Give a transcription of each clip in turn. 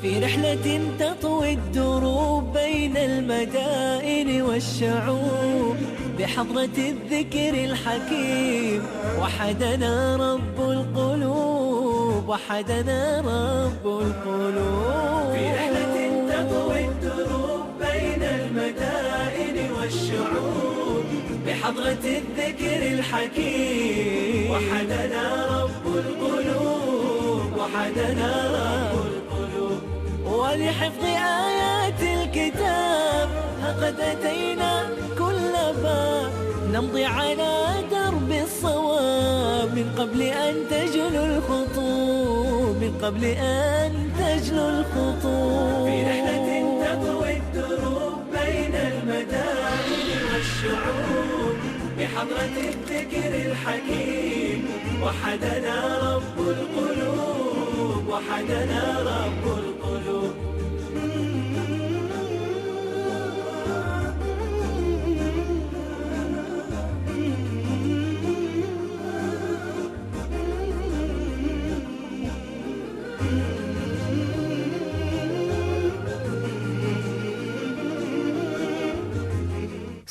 في رحلة تطوي الدروب بين المدائن والشعوب بحضرة الذكر الحكيم وحدنا رب القلوب وحدنا رب القلوب في رحلة تطوي الدروب بين المدائن والشعوب بحضرة الذكر الحكيم وحدنا رب القلوب وحدنا رب القلوب ولحفظ آيات الكتاب لقد أتينا كل باب نمضي على درب الصواب من قبل أن تجلو الخطوب من قبل أن تجلو الخطوب في رحلة تطوي الدروب بين المدائن والشعوب بحضرة الذكر الحكيم وحدنا رب القلوب وحدنا رب القلوب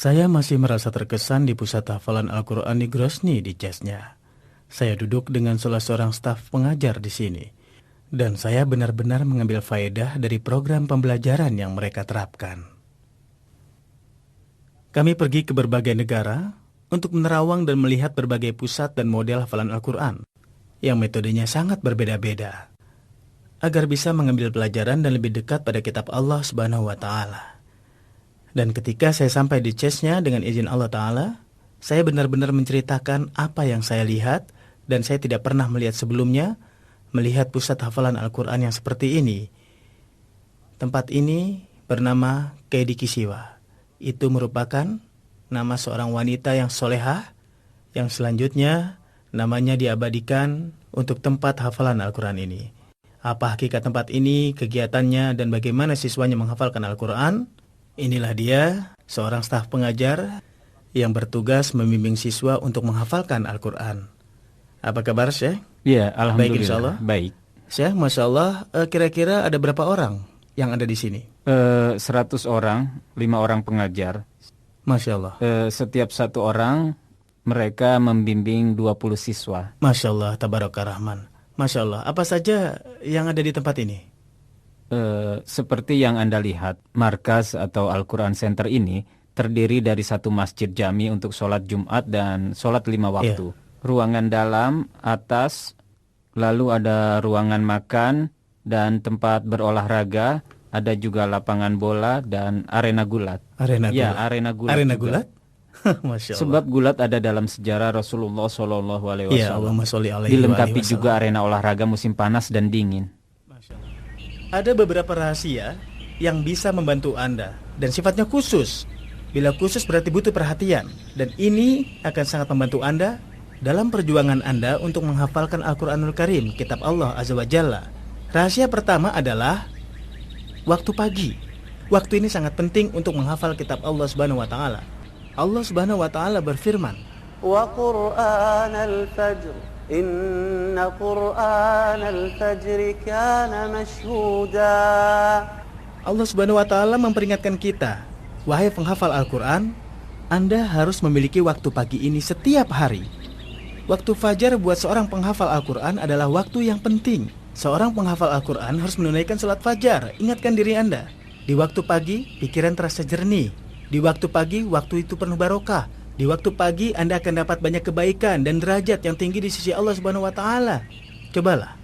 Saya masih merasa terkesan di pusat hafalan Al-Quran di Grozny di Chechnya. Saya duduk dengan salah seorang staf pengajar di sini. Dan saya benar-benar mengambil faedah dari program pembelajaran yang mereka terapkan. Kami pergi ke berbagai negara untuk menerawang dan melihat berbagai pusat dan model hafalan Al-Quran yang metodenya sangat berbeda-beda agar bisa mengambil pelajaran dan lebih dekat pada kitab Allah Subhanahu wa Ta'ala. Dan ketika saya sampai di Chechnya dengan izin Allah Ta'ala, saya benar-benar menceritakan apa yang saya lihat dan saya tidak pernah melihat sebelumnya, melihat pusat hafalan Al-Quran yang seperti ini. Tempat ini bernama Keidi Kisiwa. Itu merupakan nama seorang wanita yang solehah, yang selanjutnya namanya diabadikan untuk tempat hafalan Al-Quran ini. Apa hakikat tempat ini, kegiatannya, dan bagaimana siswanya menghafalkan Al-Quran? Inilah dia, seorang staf pengajar yang bertugas membimbing siswa untuk menghafalkan Al-Quran. Apa kabar, Syekh? Ya, alhamdulillah. Baik, insyaallah. Baik. Syekh, Masya Allah, kira-kira ada berapa orang yang ada di sini? 100 orang, 5 orang pengajar. Masya Allah. Setiap satu orang, mereka membimbing 20 siswa. Masya Allah, Tabaraka Rahman. Masya Allah, apa saja yang ada di tempat ini? Seperti yang Anda lihat, markas atau Al-Quran Center ini terdiri dari satu masjid jami untuk sholat Jumat dan sholat 5 waktu. Ruangan dalam, atas, lalu ada ruangan makan dan tempat berolahraga, ada juga lapangan bola dan arena gulat. Arena gulat? Ya, arena gulat. Arena juga. gulat? Masya Allah. Sebab gulat ada dalam sejarah Rasulullah SAW. Ya, Allahumma sholli alaihi Dilengkapi wa juga sallam. arena olahraga musim panas dan dingin. Ada beberapa rahasia yang bisa membantu Anda dan sifatnya khusus. Bila khusus berarti butuh perhatian, dan ini akan sangat membantu Anda dalam perjuangan Anda untuk menghafalkan Al-Quranul Karim, kitab Allah Azza wa Jalla. Rahasia pertama adalah waktu pagi. Waktu ini sangat penting untuk menghafal kitab Allah Subhanahu wa Ta'ala. Allah Subhanahu wa Ta'ala berfirman, "Wa Qur'anal fajr Inna Qur'anal fajri kana mashhuda." Allah Subhanahu wa Ta'ala memperingatkan kita, wahai penghafal Al-Quran, Anda harus memiliki waktu pagi ini setiap hari. Waktu fajar buat seorang penghafal Al-Quran adalah waktu yang penting. Seorang penghafal Al-Quran harus menunaikan salat fajar. Ingatkan diri Anda, di waktu pagi pikiran terasa jernih. Di waktu pagi, waktu itu penuh barokah. Di waktu pagi Anda akan dapat banyak kebaikan dan derajat yang tinggi di sisi Allah Subhanahu wa Ta'ala. Cobalah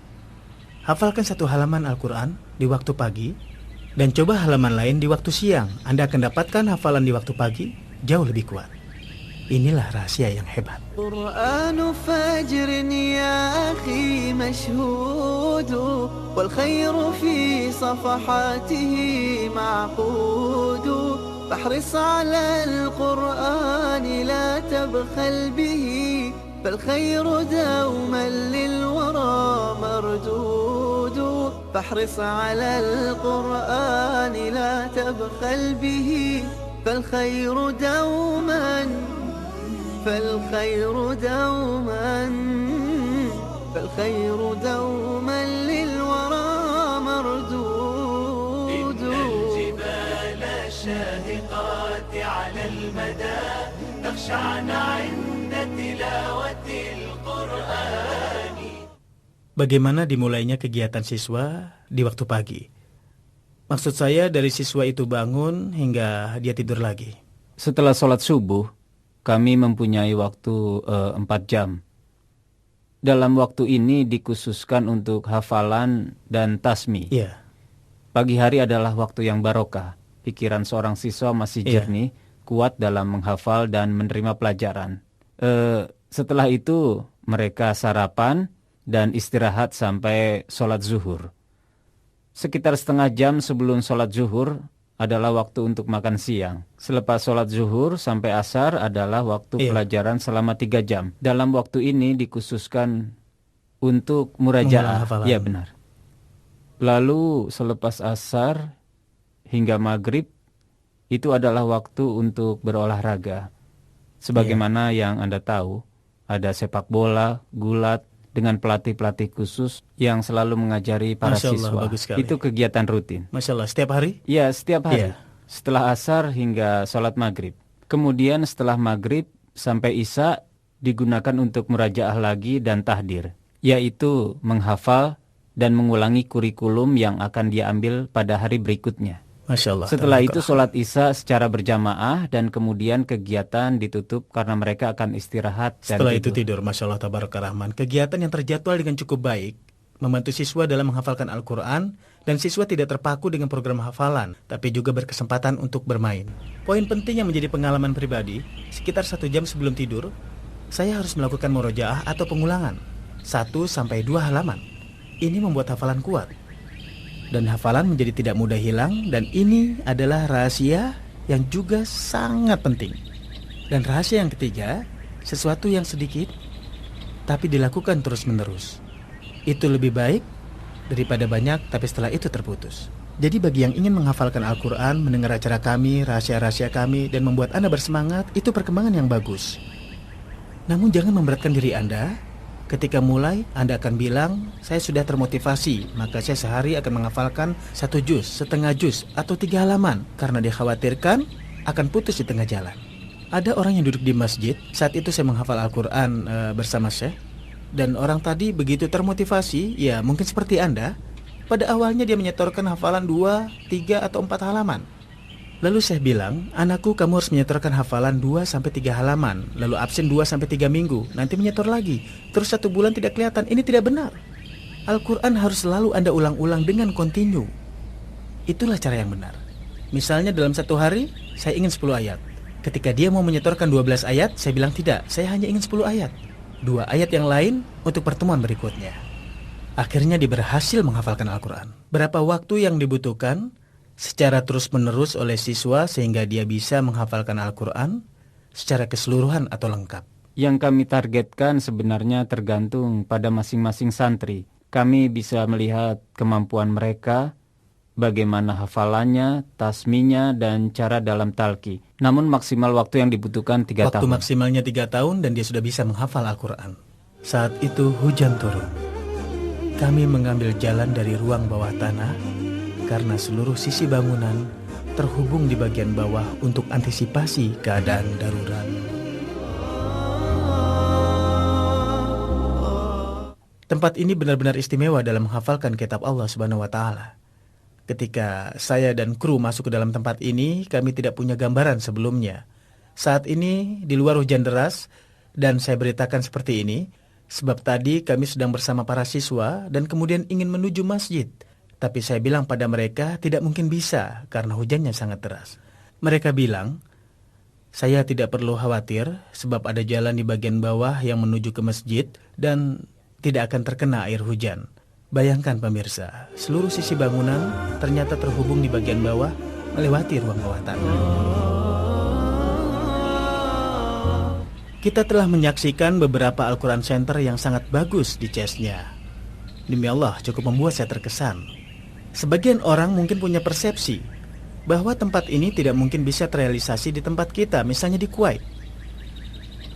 hafalkan satu halaman Al-Quran di waktu pagi, dan coba halaman lain di waktu siang. Anda akan dapatkan hafalan di waktu pagi jauh lebih kuat. Inilah rahasia yang hebat. Qur'anu fajrin ya akhi mashhudu wal khairu fi safahatihi ma'qudu فاحرص على القرآن لا تبخل به فالخير دوما للورى مردود فاحرص على القرآن لا تبخل به فالخير دوما للورى مردود. الشاهقات على المدى تخشعن عند تلاوة القرآن. Bagaimana dimulainya kegiatan siswa di waktu pagi? Maksud saya dari siswa itu bangun hingga dia tidur lagi. Setelah sholat subuh, kami mempunyai waktu 4 jam. Dalam waktu ini dikhususkan untuk hafalan dan tasmi. Iya. Pagi hari adalah waktu yang barokah. Pikiran seorang siswa masih jernih, kuat dalam menghafal dan menerima pelajaran. Setelah itu mereka sarapan dan istirahat sampai sholat zuhur. Sekitar setengah jam sebelum sholat zuhur adalah waktu untuk makan siang. Selepas sholat zuhur sampai asar adalah waktu pelajaran selama 3 jam. Dalam waktu ini dikhususkan untuk murajaah. Ya benar. Lalu selepas asar hingga maghrib itu adalah waktu untuk berolahraga. Sebagaimana yang Anda tahu, ada sepak bola, gulat, dengan pelatih-pelatih khusus yang selalu mengajari para Masya Allah, siswa. bagus sekali. Itu kegiatan rutin. Masya Allah, setiap hari? Ya, setiap hari. Iya. Setelah asar hingga sholat maghrib. Kemudian setelah maghrib sampai isya digunakan untuk murajaah lagi dan tahdir, yaitu menghafal dan mengulangi kurikulum yang akan dia ambil pada hari berikutnya. Masya Allah. Setelah itu sholat isya secara berjamaah dan kemudian kegiatan ditutup karena mereka akan istirahat dan setelah itu tidur. Masya Allah, tabaraka rahman. Kegiatan yang terjadwal dengan cukup baik membantu siswa dalam menghafalkan Al-Quran, dan siswa tidak terpaku dengan program hafalan, tapi juga berkesempatan untuk bermain. Poin penting yang menjadi pengalaman pribadi, sekitar 1 jam sebelum tidur, saya harus melakukan murojaah atau pengulangan 1-2 halaman. Ini membuat hafalan kuat, dan hafalan menjadi tidak mudah hilang, dan ini adalah rahasia yang juga sangat penting. Dan rahasia yang ketiga, sesuatu yang sedikit tapi dilakukan terus-menerus. Itu lebih baik daripada banyak tapi setelah itu terputus. Jadi bagi yang ingin menghafalkan Al-Quran, mendengar acara kami, rahasia-rahasia kami, dan membuat Anda bersemangat, itu perkembangan yang bagus. Namun jangan memberatkan diri Anda. Ketika mulai, Anda akan bilang, saya sudah termotivasi, maka saya sehari akan menghafalkan 1 juz, setengah juz, atau 3 halaman, karena dikhawatirkan akan putus di tengah jalan. Ada orang yang duduk di masjid, saat itu saya menghafal Al-Quran bersama Syekh, dan orang tadi begitu termotivasi, ya mungkin seperti Anda. Pada awalnya dia menyetorkan hafalan 2, 3, atau 4 halaman. Lalu saya bilang, anakku kamu harus menyetorkan hafalan 2-3 halaman, lalu absen 2-3 minggu, nanti menyetor lagi, terus 1 bulan tidak kelihatan. Ini tidak benar. Al-Quran harus selalu Anda ulang-ulang dengan kontinu. Itulah cara yang benar. Misalnya dalam 1 hari, saya ingin 10 ayat. Ketika dia mau menyetorkan 12 ayat, saya bilang tidak, saya hanya ingin 10 ayat. 2 ayat yang lain untuk pertemuan berikutnya. Akhirnya dia berhasil menghafalkan Al-Quran. Berapa waktu yang dibutuhkan secara terus-menerus oleh siswa sehingga dia bisa menghafalkan Al-Quran secara keseluruhan atau lengkap? Yang kami targetkan sebenarnya tergantung pada masing-masing santri. Kami bisa melihat kemampuan mereka, bagaimana hafalannya, tasminya, dan cara dalam talqi. Namun maksimal waktu yang dibutuhkan 3 tahun. Waktu maksimalnya 3 tahun dan dia sudah bisa menghafal Al-Quran. Saat itu hujan turun. Kami mengambil jalan dari ruang bawah tanah karena seluruh sisi bangunan terhubung di bagian bawah untuk antisipasi keadaan darurat. Tempat ini benar-benar istimewa dalam menghafalkan kitab Allah Subhanahu wa Ta'ala. Ketika saya dan kru masuk ke dalam tempat ini, kami tidak punya gambaran sebelumnya. Saat ini di luar hujan deras, dan saya beritakan seperti ini, sebab tadi kami sedang bersama para siswa dan kemudian ingin menuju masjid. Tapi saya bilang pada mereka tidak mungkin bisa karena hujannya sangat deras. Mereka bilang, saya tidak perlu khawatir sebab ada jalan di bagian bawah yang menuju ke masjid dan tidak akan terkena air hujan. Bayangkan pemirsa, seluruh sisi bangunan ternyata terhubung di bagian bawah melewati ruang bawah tanah. Kita telah menyaksikan beberapa Al-Quran Center yang sangat bagus di CES-nya. Demi Allah, cukup membuat saya terkesan. Sebagian orang mungkin punya persepsi bahwa tempat ini tidak mungkin bisa terrealisasi di tempat kita, misalnya di Kuwait.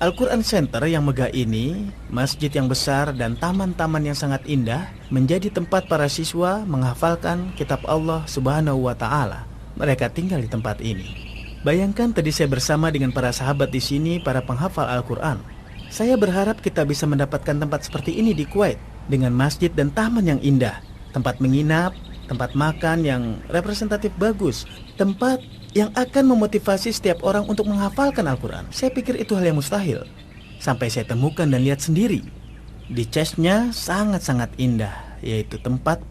Al-Quran Center yang megah ini, masjid yang besar dan taman-taman yang sangat indah menjadi tempat para siswa menghafalkan kitab Allah Subhanahu wa Ta'ala. mereka tinggal di tempat ini. Bayangkan tadi saya bersama dengan para sahabat di sini, para penghafal Al-Quran. Saya berharap kita bisa mendapatkan tempat seperti ini di Kuwait, dengan masjid dan taman yang indah, tempat menginap, tempat makan yang representatif bagus, tempat yang akan memotivasi setiap orang untuk menghafalkan Al-Quran. Saya pikir itu hal yang mustahil, sampai saya temukan dan lihat sendiri. Di chestnya sangat-sangat indah, yaitu tempat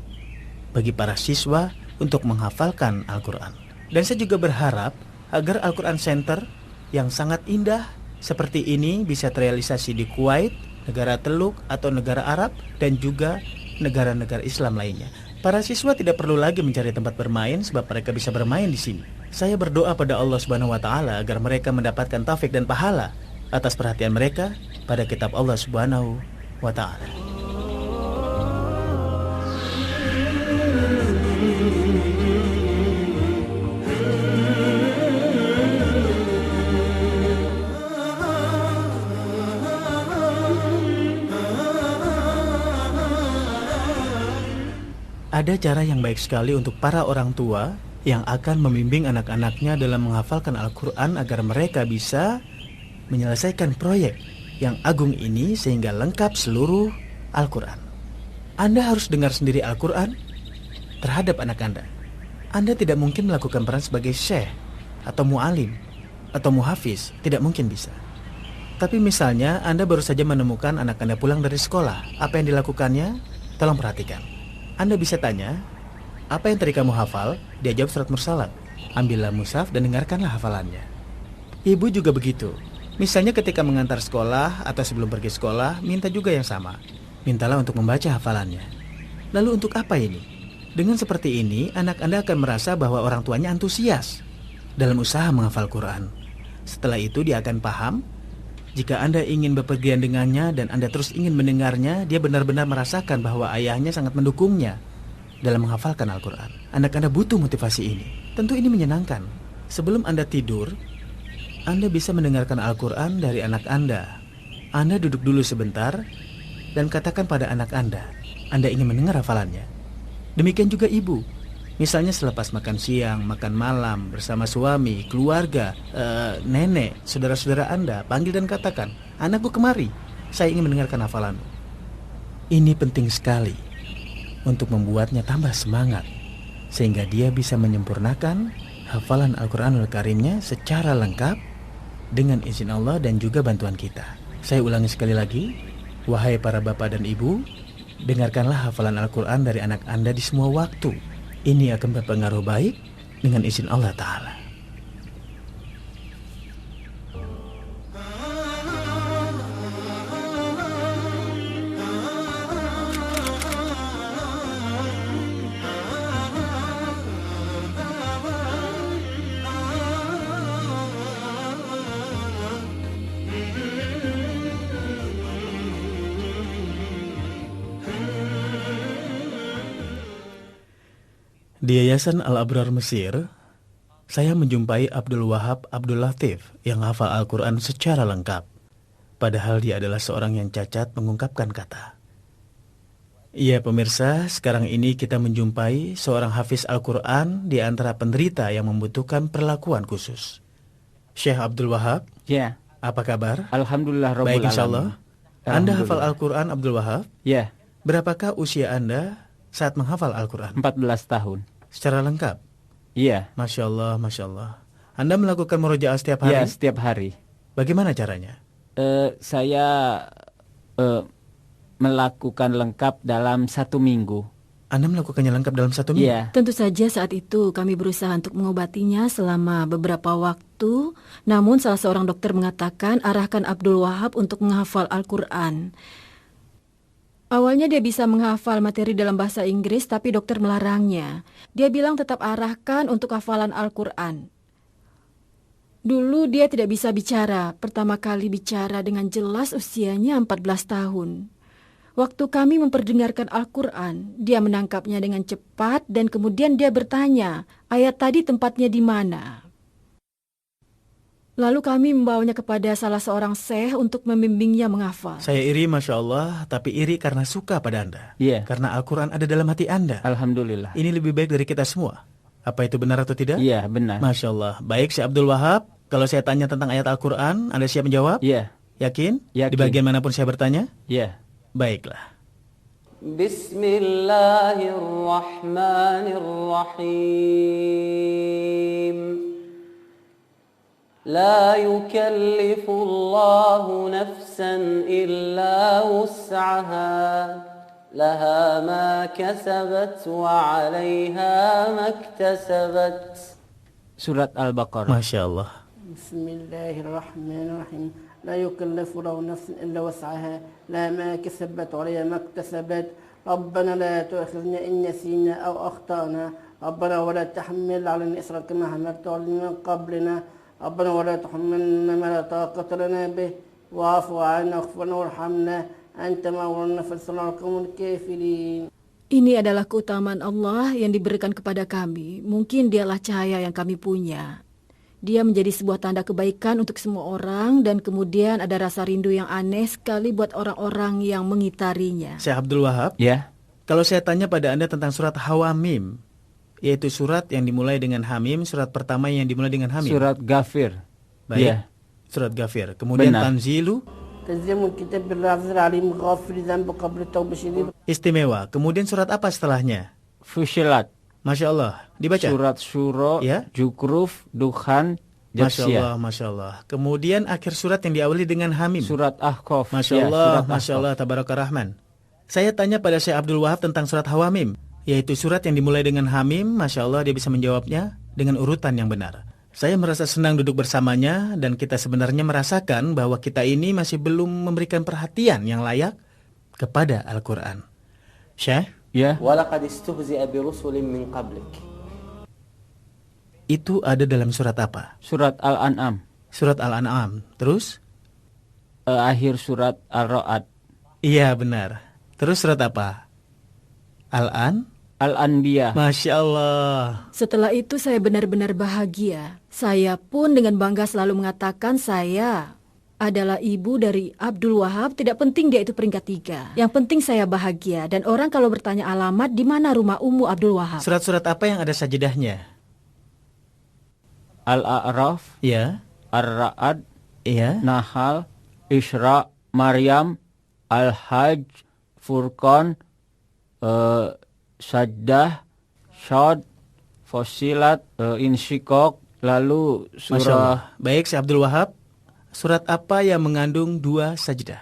bagi para siswa untuk menghafalkan Al-Quran. Dan saya juga berharap agar Al-Quran Center yang sangat indah seperti ini bisa terrealisasi di Kuwait, negara Teluk atau negara Arab, dan juga negara-negara Islam lainnya. Para siswa tidak perlu lagi mencari tempat bermain sebab mereka bisa bermain di sini. Saya berdoa pada Allah Subhanahu wa taala agar mereka mendapatkan taufik dan pahala atas perhatian mereka pada kitab Allah Subhanahu wa taala. Ada cara yang baik sekali untuk para orang tua yang akan membimbing anak-anaknya dalam menghafalkan Al-Quran agar mereka bisa menyelesaikan proyek yang agung ini sehingga lengkap seluruh Al-Quran. Anda harus dengar sendiri Al-Quran terhadap anak Anda. Anda tidak mungkin melakukan peran sebagai syekh atau mu'alim atau muhafiz, tidak mungkin bisa. Tapi misalnya Anda baru saja menemukan anak Anda pulang dari sekolah, apa yang dilakukannya? Tolong perhatikan. Anda bisa tanya, apa yang tadi kamu hafal? Dia jawab surat Mursalat. Ambillah mushaf dan dengarkanlah hafalannya. Ibu juga begitu. Misalnya ketika mengantar sekolah atau sebelum pergi sekolah, minta juga yang sama. Mintalah untuk membaca hafalannya. Lalu untuk apa ini? Dengan seperti ini, anak Anda akan merasa bahwa orang tuanya antusias dalam usaha menghafal Quran. Setelah itu dia akan paham. Jika Anda ingin bepergian dengannya dan Anda terus ingin mendengarnya, dia benar-benar merasakan bahwa ayahnya sangat mendukungnya dalam menghafalkan Al-Quran. Anak Anda butuh motivasi ini. Tentu ini menyenangkan. Sebelum Anda tidur, Anda bisa mendengarkan Al-Quran dari anak Anda. Anda duduk dulu sebentar dan katakan pada anak Anda ingin mendengar hafalannya. Demikian juga ibu. Misalnya selepas makan siang, makan malam, bersama suami, keluarga, nenek, saudara-saudara Anda, panggil dan katakan, anakku kemari, saya ingin mendengarkan hafalanmu. Ini penting sekali untuk membuatnya tambah semangat, sehingga dia bisa menyempurnakan hafalan Al-Quranul Karimnya secara lengkap dengan izin Allah dan juga bantuan kita. Saya ulangi sekali lagi, wahai para bapak dan ibu, dengarkanlah hafalan Al-Quran dari anak Anda di semua waktu. Ini akan berpengaruh baik dengan izin Allah Ta'ala. Di Yayasan Al-Abrar Mesir, saya menjumpai Abdul Wahab Abdul Latif yang hafal Al-Quran secara lengkap. Padahal dia adalah seorang yang cacat mengungkapkan kata. Iya pemirsa, sekarang ini kita menjumpai seorang hafiz Al-Quran di antara penderita yang membutuhkan perlakuan khusus. Syekh Abdul Wahab, Ya. apa kabar? Alhamdulillah Rabbil Baik Alamin. insyaallah. Anda hafal Al-Quran Abdul Wahab? Ya, Berapakah usia Anda saat menghafal Al-Quran? 14 tahun. Secara lengkap? Iya. Masya Allah, Masya Allah. Anda melakukan murojaah setiap hari? Ya, setiap hari. Bagaimana caranya? Saya melakukan lengkap dalam 1 minggu. Anda melakukannya lengkap dalam 1 minggu? Iya. Tentu saja saat itu kami berusaha untuk mengobatinya selama beberapa waktu. Namun salah seorang dokter mengatakan arahkan Abdul Wahab untuk menghafal Al-Quran. Awalnya dia bisa menghafal materi dalam bahasa Inggris, tapi dokter melarangnya. Dia bilang tetap arahkan untuk hafalan Al-Quran. Dulu dia tidak bisa bicara. Pertama kali bicara dengan jelas usianya 14 tahun. Waktu kami memperdengarkan Al-Quran, dia menangkapnya dengan cepat dan kemudian dia bertanya, ayat tadi tempatnya di mana? Lalu kami membawanya kepada salah seorang syekh untuk membimbingnya menghafal. Saya iri Masya Allah, tapi iri karena suka pada Anda. Iya. Karena Al-Quran ada dalam hati Anda. Alhamdulillah. Ini lebih baik dari kita semua. Apa itu benar atau tidak? Iya, benar. Masya Allah. Baik, Syekh Abdul Wahab, kalau saya tanya tentang ayat Al-Quran, Anda siap menjawab? Iya, Yakin? Yakin. Di bagian manapun saya bertanya? iya. Baiklah. بسم الله الرحمن الرحيم لا يكلف الله نفسا إلا وسعها لها ما كسبت وعليها ما اكتسبت. Surat Al-Baqarah. Masya Allah. بسم الله الرحمن الرحيم لا يكلف الله نفسا إلا وسعها لها ما كسبت وعليها ما اكتسبت ربنا لا تؤاخذنا إن نسينا أو أخطأنا ربنا ولا تحمل علينا إصرا كما حملته على من قبلنا ربنا ولا تحملنا ما لا طاقة لنا به واعف عنا واغفر لنا وارحمنا أنت مولانا فانصرنا على القوم الكافرين. Ini adalah keutamaan Allah yang diberikan kepada kami. Mungkin dialah cahaya yang kami punya. Dia menjadi sebuah tanda kebaikan untuk semua orang dan kemudian ada rasa rindu yang aneh sekali buat orang-orang yang mengitarinya. Syekh Abdul Wahab, Ya, kalau saya tanya pada Anda tentang surat Hawamim, yaitu surat yang dimulai dengan Hamim, surat pertama yang dimulai dengan Hamim. surat Ghafir. Baik. Iya. Surat Ghafir. Kemudian Benar. Tanzilu, تنزيل من كتاب العزيز العليم غافر الذنب قبل التوبة شديد. istimewa. Kemudian surat apa setelahnya? Fusilat. Masya Allah. Dibaca. Surat Syuro, Ya. Jukruf, Dukhan, Masya Jathiyah. Allah, Masya Allah. Kemudian akhir surat yang diawali dengan Hamim. Surat Ahqaf. Masya Ya, Allah, surat Masya Ahqaf. Allah, Tabaraka Rahman. Saya tanya pada Syekh Abdul Wahab tentang surat Hawamim, yaitu surat yang dimulai dengan Hamim. Masya Allah, dia bisa menjawabnya dengan urutan yang benar. Saya merasa senang duduk bersamanya dan kita sebenarnya merasakan bahwa kita ini masih belum memberikan perhatian yang layak kepada Al-Quran. Syekh, Ya, ولقد استهزئ برسل من قبلك. itu ada dalam surat apa? surat Al-An'am. Surat Al-An'am. Terus? Akhir surat Ar-Ra'd. Iya, benar. Terus surat apa? Al-An? Al-Anbiya. Masya Allah. Setelah itu saya benar-benar bahagia. Saya pun dengan bangga selalu mengatakan saya adalah ibu dari Abdul Wahab. Tidak penting dia itu peringkat 3. Yang penting saya bahagia. Dan orang kalau bertanya alamat di mana rumah Ummu Abdul Wahab. Surat-surat apa yang ada sajidahnya? Al-A'raf, Ya, Ar-Ra'd, iya. Nahal, Isra, Maryam, Al-Hajj, Furqan, Sajdah, Syad, Fusilat, Insyikok, lalu Masya Allah. surah Baik, Syekh Abdul Wahab. Surat apa yang mengandung 2 sajdah?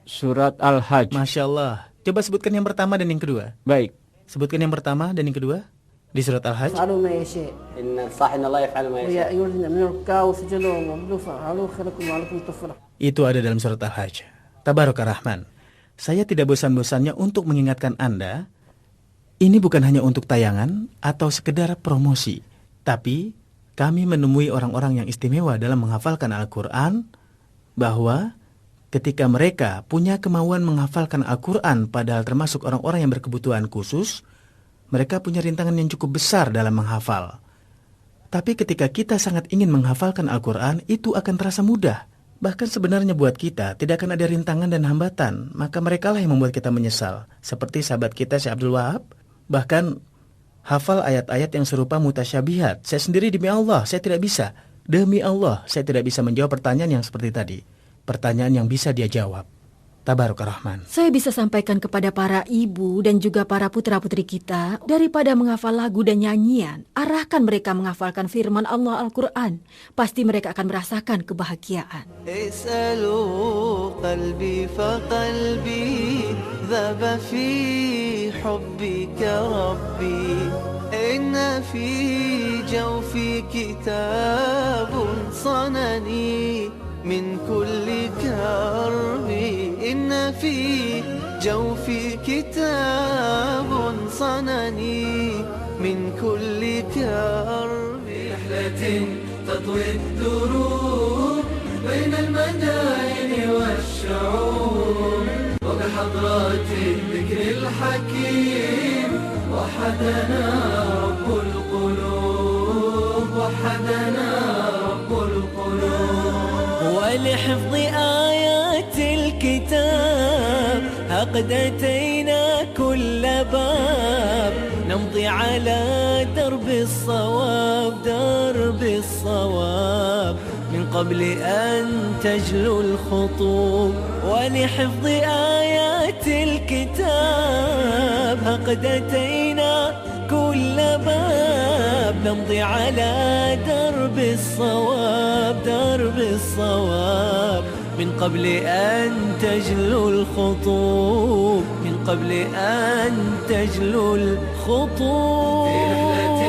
surat Al-Hajj. Masya Allah. Coba sebutkan yang pertama dan yang kedua. Baik. Sebutkan yang pertama dan yang kedua di surat Al-Hajj. فعلوا ما يشاء إن صح إن الله يفعل ما ويا يشاء. أيها الذين آمنوا اركعوا واسجدوا واعبدوا فافعلوا خيركم لعلكم تفلحون. Itu ada dalam surat Al-Hajj. Tabaraka Rahman. Saya tidak bosan-bosannya untuk mengingatkan Anda, ini bukan hanya untuk tayangan atau sekedar promosi, tapi kami menemui orang-orang yang istimewa dalam menghafalkan Al-Quran, bahwa ketika mereka punya kemauan menghafalkan Al-Quran, padahal termasuk orang-orang yang berkebutuhan khusus, mereka punya rintangan yang cukup besar dalam menghafal. Tapi ketika kita sangat ingin menghafalkan Al-Quran, itu akan terasa mudah. Bahkan sebenarnya buat kita tidak akan ada rintangan dan hambatan, maka merekalah yang membuat kita menyesal. Seperti sahabat kita Syekh Abdul Wahab, bahkan hafal ayat-ayat yang serupa mutasyabihat. Saya sendiri demi Allah, saya tidak bisa. Demi Allah, saya tidak bisa menjawab pertanyaan yang seperti tadi. Pertanyaan yang bisa dia jawab. Tabaraka Rahman. Saya bisa sampaikan kepada para ibu dan juga para putra-putri kita, daripada menghafal lagu dan nyanyian, arahkan mereka menghafalkan firman Allah Al-Quran. Pasti mereka akan merasakan kebahagiaan. اسألوا قلبي فقلبي ذاب في حبك ربي إن في جوفي كتاب صنني من كل كرب إن في جوفي كتاب صنني من كل كرب رحلة تطوي الدروب بين المدائن والشعوب وبحضرات الذكر الحكيم وحدنا رب القلوب وحدنا رب القلوب ولحفظ آيات الكتاب قد أتينا كل باب نمضي على درب الصواب درب الصواب من قبل أن تجلو الخطوب ولحفظ آيات الكتاب قد أتينا كل باب نمضي على درب الصواب درب الصواب من قبل أن تجلو الخطوب من قبل أن تجلو الخطوب في رحلة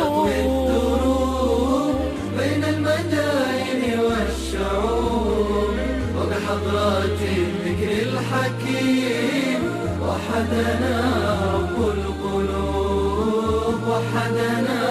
تطوي الدروب بين المدائن والشعوب وبحضرات الذكر الحكيم وحدنا رب القلوب وحدنا